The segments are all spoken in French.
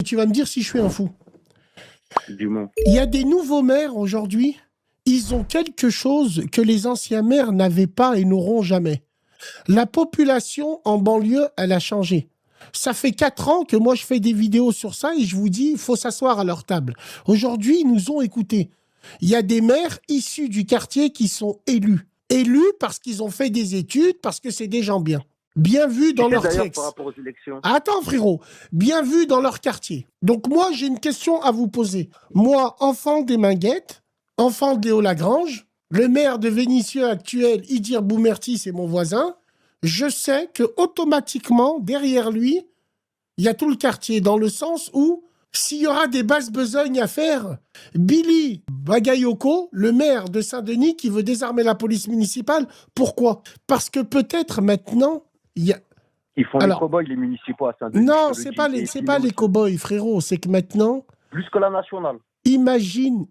tu vas me dire si je suis un fou. Dis-moi. Il y a des nouveaux maires aujourd'hui, ils ont quelque chose que les anciens maires n'avaient pas et n'auront jamais. La population en banlieue, elle a changé. Ça fait 4 ans que moi je fais des vidéos sur ça et je vous dis, il faut s'asseoir à leur table. Aujourd'hui, ils nous ont écoutés. Il y a des maires issus du quartier qui sont élus. Élus parce qu'ils ont fait des études, parce que c'est des gens bien. Bien vus dans leur D'ailleurs, sexe. par rapport aux élections. Attends, frérot. Bien vus dans leur quartier. Donc moi, j'ai une question à vous poser. Moi, enfant des Minguettes, enfant de Léo Lagrange, le maire de Vénissieux actuel, Idir Boumerti, c'est mon voisin, je sais que automatiquement, derrière lui, il y a tout le quartier, dans le sens où, s'il y aura des basses besognes à faire, Billy Bagayoko, le maire de Saint-Denis, qui veut désarmer la police municipale, pourquoi? Parce que peut-être maintenant, il y a... Ils font les cow-boys, les municipaux à Saint-Denis. Non, c'est pas les cow-boys, frérot. C'est que maintenant... Plus que la nationale. Imagine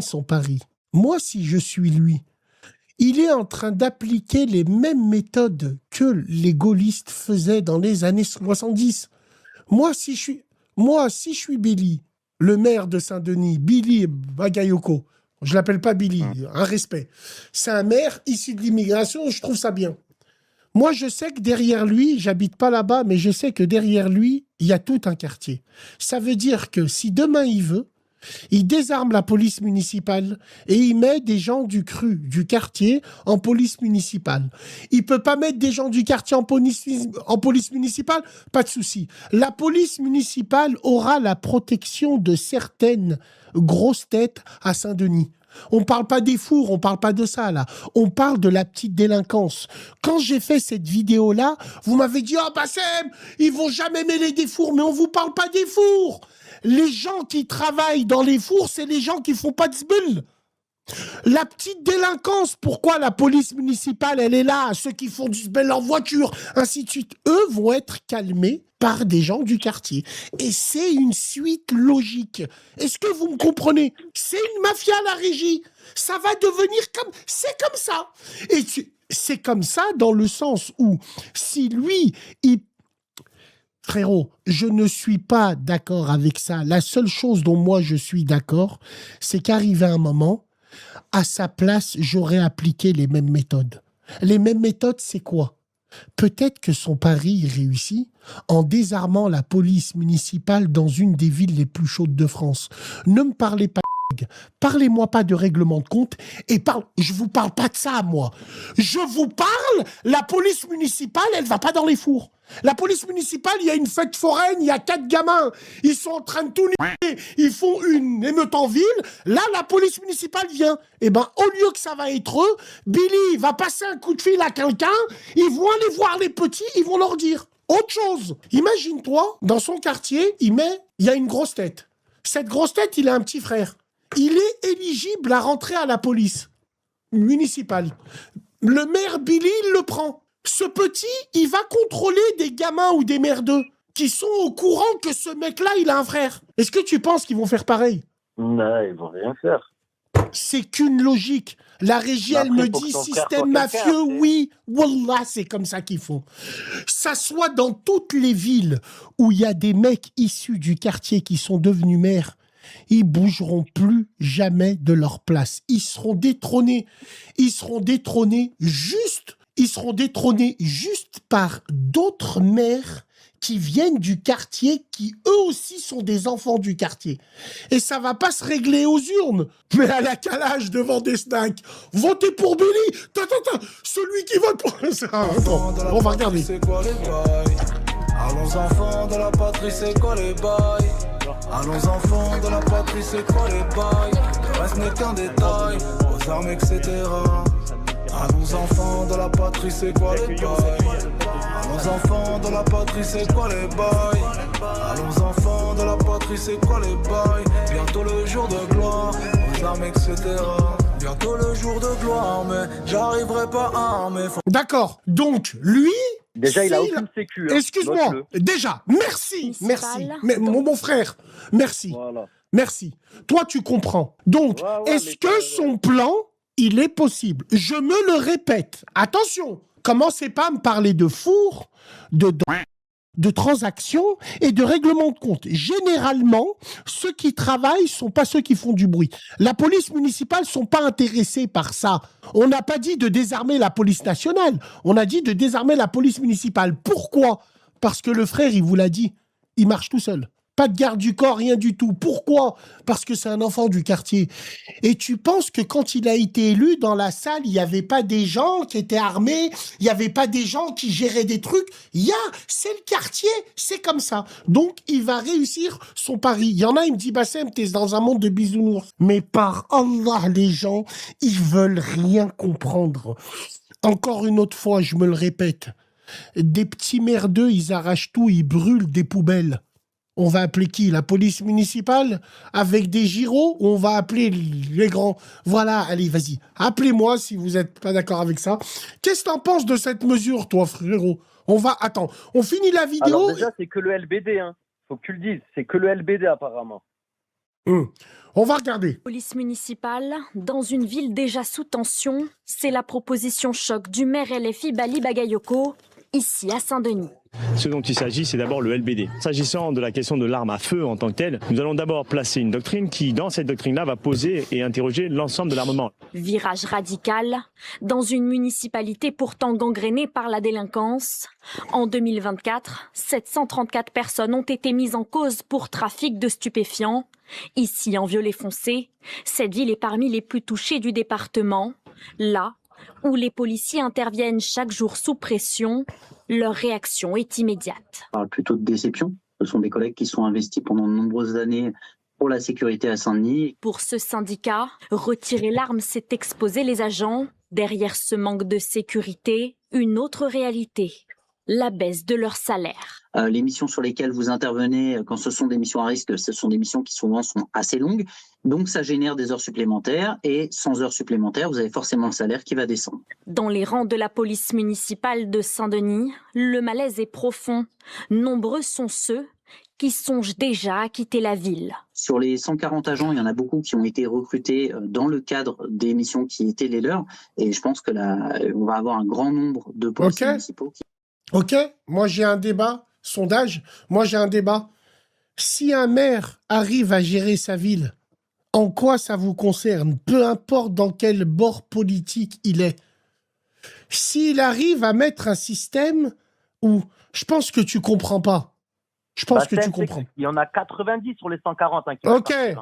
son pari. Moi, si je suis lui, il est en train d'appliquer les mêmes méthodes que les gaullistes faisaient dans les années 70. Moi, si je suis Billy, le maire de Saint-Denis, Billy Bagayoko, je l'appelle pas Billy, un respect. C'est un maire issu de l'immigration, je trouve ça bien. Moi, je sais que derrière lui, j'habite pas là-bas, mais je sais que derrière lui, il y a tout un quartier. Ça veut dire que si demain il veut, il désarme la police municipale et il met des gens du cru, du quartier, en police municipale. Il peut pas mettre des gens du quartier en police municipale, pas de souci. La police municipale aura la protection de certaines grosses têtes à Saint-Denis. On parle pas des fours, on parle pas de ça, là. On parle de la petite délinquance. Quand j'ai fait cette vidéo-là, vous m'avez dit « Ah, Bassem, ils vont jamais mêler des fours. » Mais on vous parle pas des fours. Les gens qui travaillent dans les fours, c'est les gens qui font pas de zbeul. La petite délinquance, pourquoi la police municipale, elle est là, ceux qui font du zbeul en voiture, ainsi de suite, eux vont être calmés par des gens du quartier. Et c'est une suite logique. Est-ce que vous me comprenez? C'est une mafia à la régie. Ça va devenir comme... C'est comme ça. Et c'est comme ça dans le sens où, si lui, il... Frérot, je ne suis pas d'accord avec ça. La seule chose dont moi je suis d'accord, c'est qu'arrivé un moment, à sa place, j'aurais appliqué les mêmes méthodes. Les mêmes méthodes, c'est quoi? Peut-être que son pari réussit en désarmant la police municipale dans une des villes les plus chaudes de France. Ne me parlez pas, parlez-moi pas de règlement de compte et je vous parle pas de ça, moi. Je vous parle, la police municipale, elle va pas dans les fours. La police municipale, il y a une fête foraine, il y a 4 gamins, ils sont en train de tout niquer, ils font une émeute en ville. Là, la police municipale vient. Eh ben, au lieu que ça va être eux, Billy va passer un coup de fil à quelqu'un, ils vont aller voir les petits, ils vont leur dire autre chose. Imagine-toi, dans son quartier, il y a une grosse tête. Cette grosse tête, il a un petit frère. Il est éligible à rentrer à la police municipale. Le maire Billy, il le prend. Ce petit, il va contrôler des gamins ou des merdeux qui sont au courant que ce mec-là, il a un frère. Est-ce que tu penses qu'ils vont faire pareil? Non, ils vont rien faire. C'est qu'une logique. La régie, elle me dit système mafieux, oui. Wallah, c'est comme ça qu'ils font. Ça soit dans toutes les villes où il y a des mecs issus du quartier qui sont devenus maires, ils bougeront plus jamais de leur place. Ils seront détrônés. Ils seront détrônés juste par d'autres maires qui viennent du quartier, qui eux aussi sont des enfants du quartier. Et ça va pas se régler aux urnes, mais à la calage devant des snacks. Votez pour Billy. Celui qui vote pour... Attends, on va regarder. Allons enfants de la patrie, c'est quoi les bails? Allons enfants de la patrie, c'est quoi les bails? Le reste n'est qu'un détail, aux armes, etc. Allons enfants de la patrie, c'est quoi les bails? Allons enfants de la patrie, c'est quoi les bails? Allons enfants de la patrie, c'est quoi les bails? Bientôt le jour de gloire, aux armes, etc. Bientôt le jour de gloire, mais j'arriverai pas armé. D'accord, donc lui... Déjà, il a aucune sécu. Hein. Excuse-moi. Déjà, merci. Mais, mon frère, merci. Voilà. Merci. Toi, tu comprends. Donc, est-ce que son plan, il est possible? Je me le répète. Attention, commencez pas à me parler de four, de... de transactions et de règlements de compte. Généralement, ceux qui travaillent sont pas ceux qui font du bruit. La police municipale sont pas intéressés par ça. On n'a pas dit de désarmer la police nationale. On a dit de désarmer la police municipale. Pourquoi? Parce que le frère, il vous l'a dit, il marche tout seul. Pas de garde du corps, rien du tout. Pourquoi? Parce que c'est un enfant du quartier. Et tu penses que quand il a été élu, dans la salle, il n'y avait pas des gens qui étaient armés, il n'y avait pas des gens qui géraient des trucs. C'est le quartier, c'est comme ça. Donc, il va réussir son pari. Il y en a, il me dit, Bassem, t'es dans un monde de bisounours. Mais par Allah, les gens, ils veulent rien comprendre. Encore une autre fois, je me le répète, des petits merdeux, ils arrachent tout, ils brûlent des poubelles. On va appeler qui? La police municipale avec des gyros ou on va appeler les grands? Voilà, allez, vas-y. Appelez-moi si vous n'êtes pas d'accord avec ça. Qu'est-ce que t'en penses de cette mesure, toi, frérot? Attends, on finit la vidéo. Alors déjà, c'est que le LBD, hein. Faut que tu le dises. C'est que le LBD, apparemment. On va regarder. Police municipale, dans une ville déjà sous tension, c'est la proposition choc du maire LFI Bali Bagayoko, ici à Saint-Denis. Ce dont il s'agit, c'est d'abord le LBD. S'agissant de la question de l'arme à feu en tant que telle, nous allons d'abord placer une doctrine qui, dans cette doctrine-là, va poser et interroger l'ensemble de l'armement. Virage radical, dans une municipalité pourtant gangrénée par la délinquance. En 2024, 734 personnes ont été mises en cause pour trafic de stupéfiants. Ici, en Violet-Foncé, cette ville est parmi les plus touchées du département. Là où les policiers interviennent chaque jour sous pression, leur réaction est immédiate. On parle plutôt de déception. Ce sont des collègues qui sont investis pendant de nombreuses années pour la sécurité à Saint-Denis. Pour ce syndicat, retirer l'arme, c'est exposer les agents. Derrière ce manque de sécurité, une autre réalité, la baisse de leur salaire. Les missions sur lesquelles vous intervenez, quand ce sont des missions à risque, ce sont des missions qui souvent sont assez longues. Donc ça génère des heures supplémentaires et sans heures supplémentaires, vous avez forcément le salaire qui va descendre. Dans les rangs de la police municipale de Saint-Denis, le malaise est profond. Nombreux sont ceux qui songent déjà à quitter la ville. Sur les 140 agents, il y en a beaucoup qui ont été recrutés dans le cadre des missions qui étaient les leurs. Et je pense que là, on va avoir un grand nombre de policiers municipaux qui... Ok, moi j'ai un débat, sondage, moi j'ai un débat. Si un maire arrive à gérer sa ville, en quoi ça vous concerne? Peu importe dans quel bord politique il est. S'il arrive à mettre un système où... Je pense que tu comprends pas. Je pense que tu comprends. Il y en a 90 sur les 140. Hein,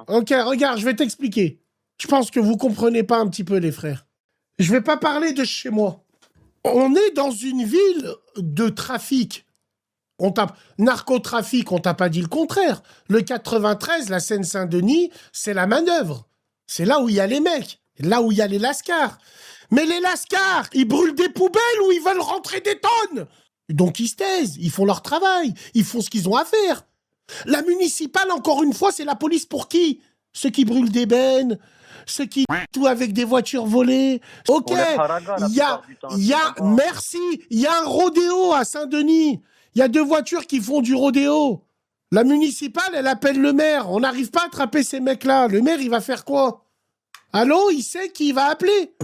ok, regarde, je vais t'expliquer. Je pense que vous comprenez pas un petit peu, les frères. Je vais pas parler de chez moi. On est dans une ville de trafic. Narcotrafic, on t'a pas dit le contraire. Le 93, la Seine-Saint-Denis, c'est la manœuvre. C'est là où il y a les mecs, là où il y a les lascars. Mais les lascars, ils brûlent des poubelles ou ils veulent rentrer des tonnes. Donc ils se taisent, ils font leur travail, ils font ce qu'ils ont à faire. La municipale, encore une fois, c'est la police pour qui? Ceux qui brûlent des bennes, ceux qui tout avec des voitures volées. Ok, il y a un rodéo à Saint-Denis. Il y a 2 voitures qui font du rodéo. La municipale, elle appelle le maire. On n'arrive pas à attraper ces mecs-là. Le maire, il va faire quoi? Allô, il sait qui il va appeler.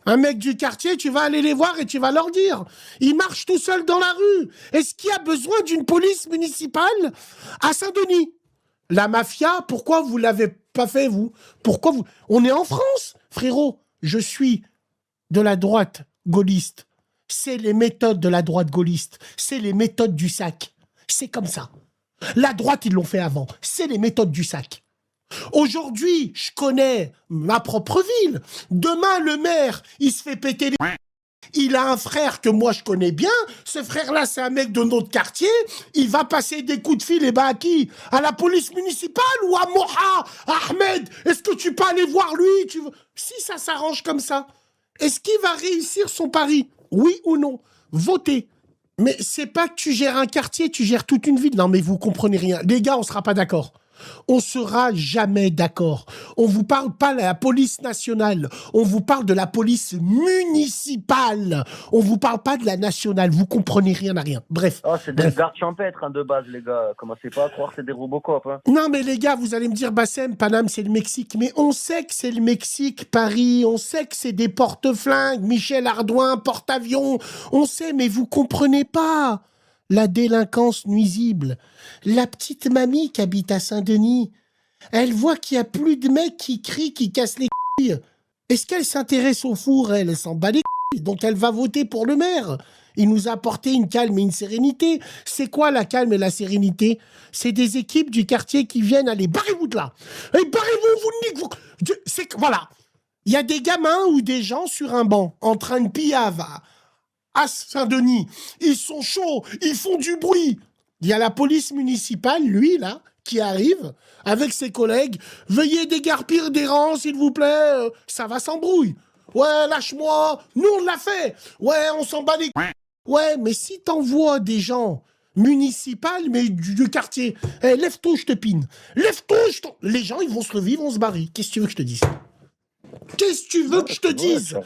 Un mec du quartier, tu vas aller les voir et tu vas leur dire. Ils marchent tout seuls dans la rue. Est-ce qu'il y a besoin d'une police municipale à Saint-Denis? La mafia, pourquoi vous l'avez pas fait, vous? Pourquoi vous... On est en France, frérot. Je suis de la droite gaulliste. C'est les méthodes de la droite gaulliste. C'est les méthodes du sac. C'est comme ça. La droite, ils l'ont fait avant. C'est les méthodes du sac. Aujourd'hui, je connais ma propre ville. Demain, le maire, il se fait péter les... Il a un frère que moi je connais bien. Ce frère-là, c'est un mec de notre quartier. Il va passer des coups de fil, et ben à qui? À la police municipale ou à Moha, Ahmed? Est-ce que tu peux aller voir lui? Si ça s'arrange comme ça, est-ce qu'il va réussir son pari? Oui ou non? Votez. Mais c'est pas que tu gères un quartier, tu gères toute une ville. Non, mais vous comprenez rien. Les gars, on sera pas d'accord. On sera jamais d'accord. On vous parle pas de la police nationale. On vous parle de la police municipale. On vous parle pas de la nationale. Vous comprenez rien à rien. Bref. Oh, c'est des gardes champêtres, hein, de base, les gars. Commencez pas à croire que c'est des Robocop. Hein. Non, mais les gars, vous allez me dire, Bassem, Paname, c'est le Mexique. Mais on sait que c'est le Mexique, Paris. On sait que c'est des porte-flingues. Michel Ardouin, porte-avions. On sait, mais vous comprenez pas. la délinquance nuisible. La petite mamie qui habite à Saint-Denis, elle voit qu'il n'y a plus de mecs qui crient, qui cassent les couilles. Est-ce qu'elle s'intéresse au four? Elle s'en bat les couilles. Donc elle va voter pour le maire. Il nous a apporté une calme et une sérénité. C'est quoi la calme et la sérénité? C'est des équipes du quartier qui viennent, allez, barrez-vous de là. Et barrez-vous, vous niquez. Voilà. Il y a des gamins ou des gens sur un banc en train de piave à Saint-Denis. Ils sont chauds, ils font du bruit. Il y a la police municipale, lui, là, qui arrive avec ses collègues. Veuillez dégarpir des rangs, s'il vous plaît. Ça va s'embrouille. Ouais, lâche-moi. Nous, on l'a fait. Ouais, on s'en bat les... Ouais, mais si t'envoies des gens municipales, mais du quartier, lève-toi, je te pine. Lève-toi, les gens, ils vont se lever, ils vont se barrer. Qu'est-ce que tu veux que je te dise? Qu'est-ce que tu veux que je te dise?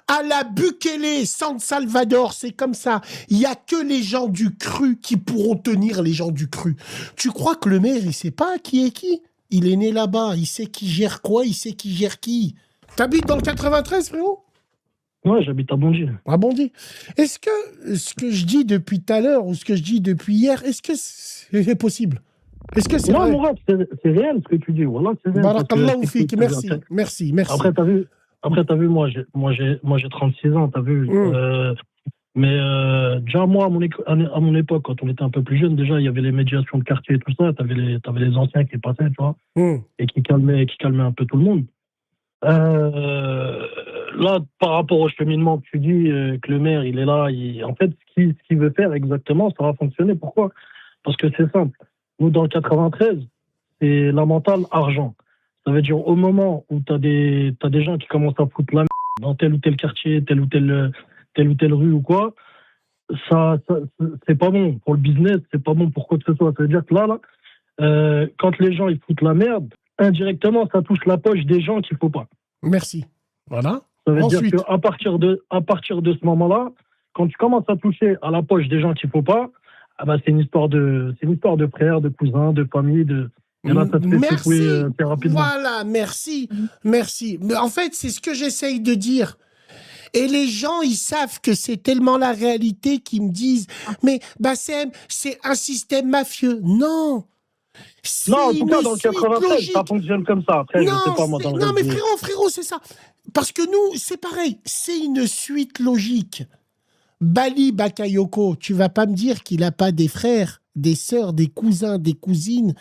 À la Bukele, San Salvador, c'est comme ça. Il n'y a que les gens du cru qui pourront tenir les gens du cru. Tu crois que le maire, il sait pas qui est qui? Il est né là-bas, il sait qui gère quoi, il sait qui gère qui. T'habites dans le 93, frérot? Ouais, j'habite à Bondy. À Bondy. Est-ce que ce que je dis depuis tout à l'heure ou ce que je dis depuis hier, est-ce que c'est possible? Est-ce que c'est vrai? Non, Mourad, c'est réel ce que tu dis. Voilà, c'est réel. Barakallahu fik, merci. Après, t'as vu, moi, j'ai 36 ans, t'as vu. Mais déjà, moi, à mon époque, quand on était un peu plus jeune, déjà, il y avait les médiations de quartier et tout ça. T'avais les anciens qui passaient, tu vois, et qui calmaient un peu tout le monde. Là, par rapport au cheminement que tu dis, que le maire, il est là, en fait, ce qu'il veut faire exactement, ça va fonctionner. Pourquoi? Parce que c'est simple. Nous, dans le 93, c'est la mentale argent. Ça veut dire, au moment où t'as des gens qui commencent à foutre la merde dans tel ou tel quartier, telle ou telle rue ou quoi, ça c'est pas bon pour le business, c'est pas bon pour quoi que ce soit. Ça veut dire que là, quand les gens ils foutent la merde, indirectement, ça touche la poche des gens qu'il faut pas. Merci. Voilà. Ça veut Ensuite, dire qu'à partir de ce moment-là, quand tu commences à toucher à la poche des gens qu'il faut pas, ah bah c'est une histoire de frères, de cousins, de famille, et là, ça te fait secouer très rapidement. Voilà, merci. Mais en fait, c'est ce que j'essaye de dire. Et les gens, ils savent que c'est tellement la réalité qu'ils me disent « Mais Bassem, c'est un système mafieux. » Non. Non, en tout cas, dans le 93, ça fonctionne comme ça. Après, non, je sais pas, moi, non, mais frérot, c'est ça. Parce que nous, c'est pareil. C'est une suite logique. Bali Bakayoko, tu vas pas me dire qu'il n'a pas des frères, des sœurs, des cousins, des cousines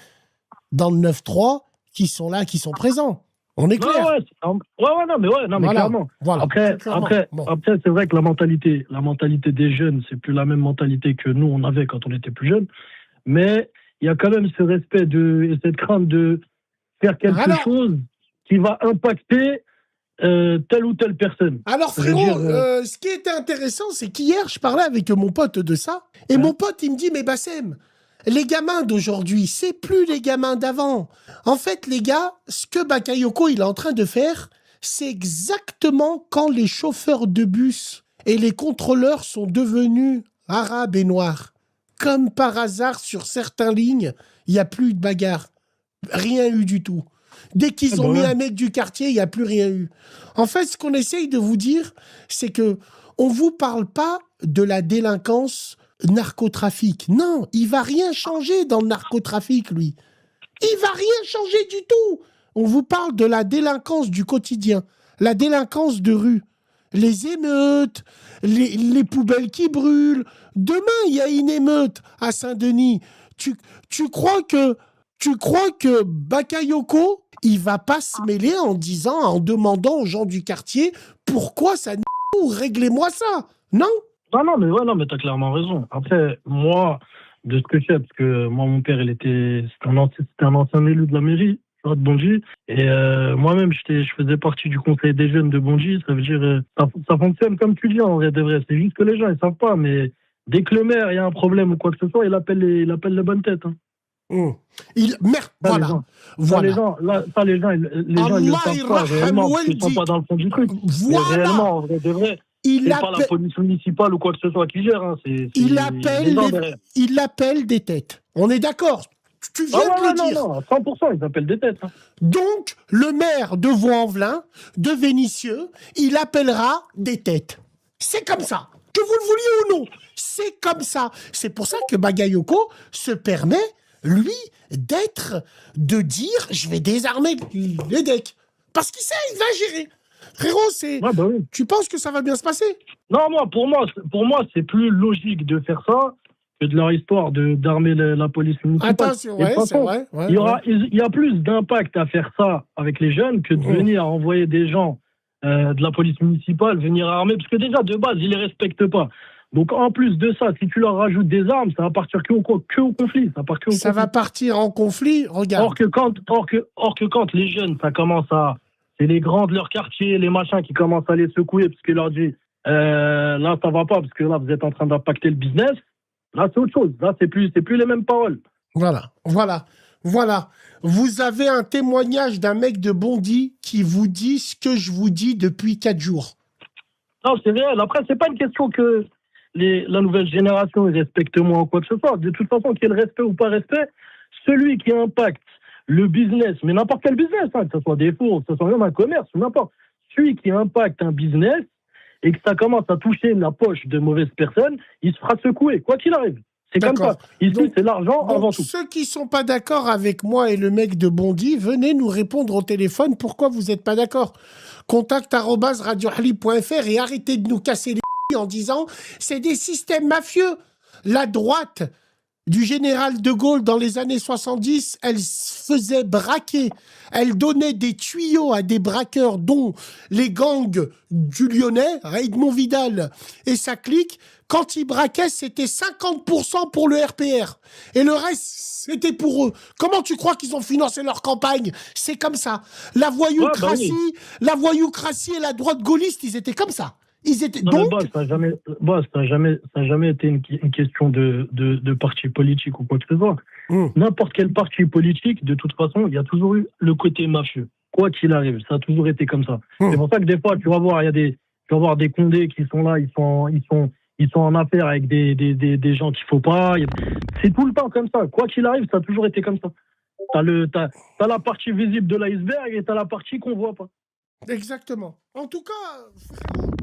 dans le 9-3 qui sont là, qui sont présents. On est clair. Non, mais voilà, clairement. Voilà, après, c'est vrai que la mentalité des jeunes, c'est plus la même mentalité que nous, on avait quand on était plus jeunes. Mais il y a quand même ce respect et cette crainte de faire quelque chose qui va impacter telle ou telle personne. Alors frérot, ce qui était intéressant, c'est qu'hier, je parlais avec mon pote de ça, et mon pote, il me dit, mais Bassem, les gamins d'aujourd'hui, c'est plus les gamins d'avant. En fait, les gars, ce que Bakayoko, il est en train de faire, c'est exactement quand les chauffeurs de bus et les contrôleurs sont devenus arabes et noirs. Comme par hasard, sur certaines lignes, il n'y a plus de bagarre. Rien eu du tout. Dès qu'ils ont mis un mec du quartier, il n'y a plus rien eu. En fait, ce qu'on essaye de vous dire, c'est que on ne vous parle pas de la délinquance narcotrafic. Non, il ne va rien changer dans le narcotrafic, lui. Il ne va rien changer du tout. On vous parle de la délinquance du quotidien, la délinquance de rue. Les émeutes, les poubelles qui brûlent. Demain, il y a une émeute à Saint-Denis. Tu crois que Bakayoko, il va pas se mêler en demandant aux gens du quartier pourquoi ça nous réglez-moi ça, non? Non, mais t'as clairement raison. Après, moi, de ce que je sais, parce que moi, mon père, c'était un ancien élu de la mairie de Bondy, et moi-même, je faisais partie du conseil des jeunes de Bondy. Ça veut dire, ça fonctionne comme tu dis, en vrai de vrai. C'est juste que les gens, ils savent pas, mais dès que le maire, il y a un problème ou quoi que ce soit, il appelle les bonnes têtes. Hein. Voilà. Les gens, ils ne savent pas réellement, parce qu'ils ne sont pas dans le fond du truc. Mais réellement, en vrai de vrai, c'est pas la police municipale ou quoi que ce soit qui gère. Hein. Il appelle des têtes. On est d'accord? Tu viens de le dire. Non, 100%, ils appellent des têtes. Hein. Donc, le maire de Vaux-en-Velin, de Vénissieux, il appellera des têtes. C'est comme ça. Que vous le vouliez ou non. C'est comme ça. C'est pour ça que Bagayoko se permet, lui, de dire je vais désarmer les decks. Parce qu'il sait, il va gérer. Frérot, Oui. tu penses que ça va bien se passer? Non, pour moi, c'est plus logique de faire ça que de leur histoire d'armer la police municipale. Attention, ouais, c'est vrai. Ouais, il y a plus d'impact à faire ça avec les jeunes que de venir envoyer des gens de la police municipale, venir armer, parce que déjà, de base, ils les respectent pas. Donc, en plus de ça, si tu leur rajoutes des armes, ça va partir que au conflit. Ça va partir en conflit, regarde. Or que quand les jeunes, ça commence à... C'est les grands de leur quartier, les machins qui commencent à les secouer parce qu'ils leur disent là, ça va pas parce que là, vous êtes en train d'impacter le business. Là, c'est autre chose. Là, c'est plus les mêmes paroles. Voilà. Vous avez un témoignage d'un mec de Bondy qui vous dit ce que je vous dis depuis 4 jours. Non, c'est réel. Après, c'est pas une question que la nouvelle génération respecte moins ou quoi que ce soit. De toute façon, qu'il y ait le respect ou pas respect, celui qui impacte le business, mais n'importe quel business, que ce soit des fours, que ce soit même un commerce, n'importe. Celui qui impacte un business et que ça commence à toucher la poche de mauvaises personnes, il se fera secouer, quoi qu'il arrive. C'est comme ça. Ici, c'est l'argent avant tout. Ceux qui ne sont pas d'accord avec moi et le mec de Bondy, venez nous répondre au téléphone pourquoi vous n'êtes pas d'accord. Contact@radiohali.fr et arrêtez de nous casser les en disant c'est des systèmes mafieux. La droite du général de Gaulle dans les années 70, elle se faisait braquer. Elle donnait des tuyaux à des braqueurs, dont les gangs du Lyonnais, Raymond Vidal et sa clique. Quand ils braquaient, c'était 50% pour le RPR. Et le reste, c'était pour eux. Comment tu crois qu'ils ont financé leur campagne? C'est comme ça. La voyoucratie et la droite gaulliste, ils étaient comme ça. Ça n'a jamais été une question de parti politique ou quoi que ce soit. N'importe quel parti politique, de toute façon, il y a toujours eu le côté mafieux. Quoi qu'il arrive, ça a toujours été comme ça. C'est pour ça que des fois, tu vas voir des condés qui sont là, ils sont en affaire avec des gens qu'il faut pas. C'est tout le temps comme ça. Quoi qu'il arrive, ça a toujours été comme ça. T'as la partie visible de l'iceberg et t'as la partie qu'on voit pas. Exactement. En tout cas, frérot,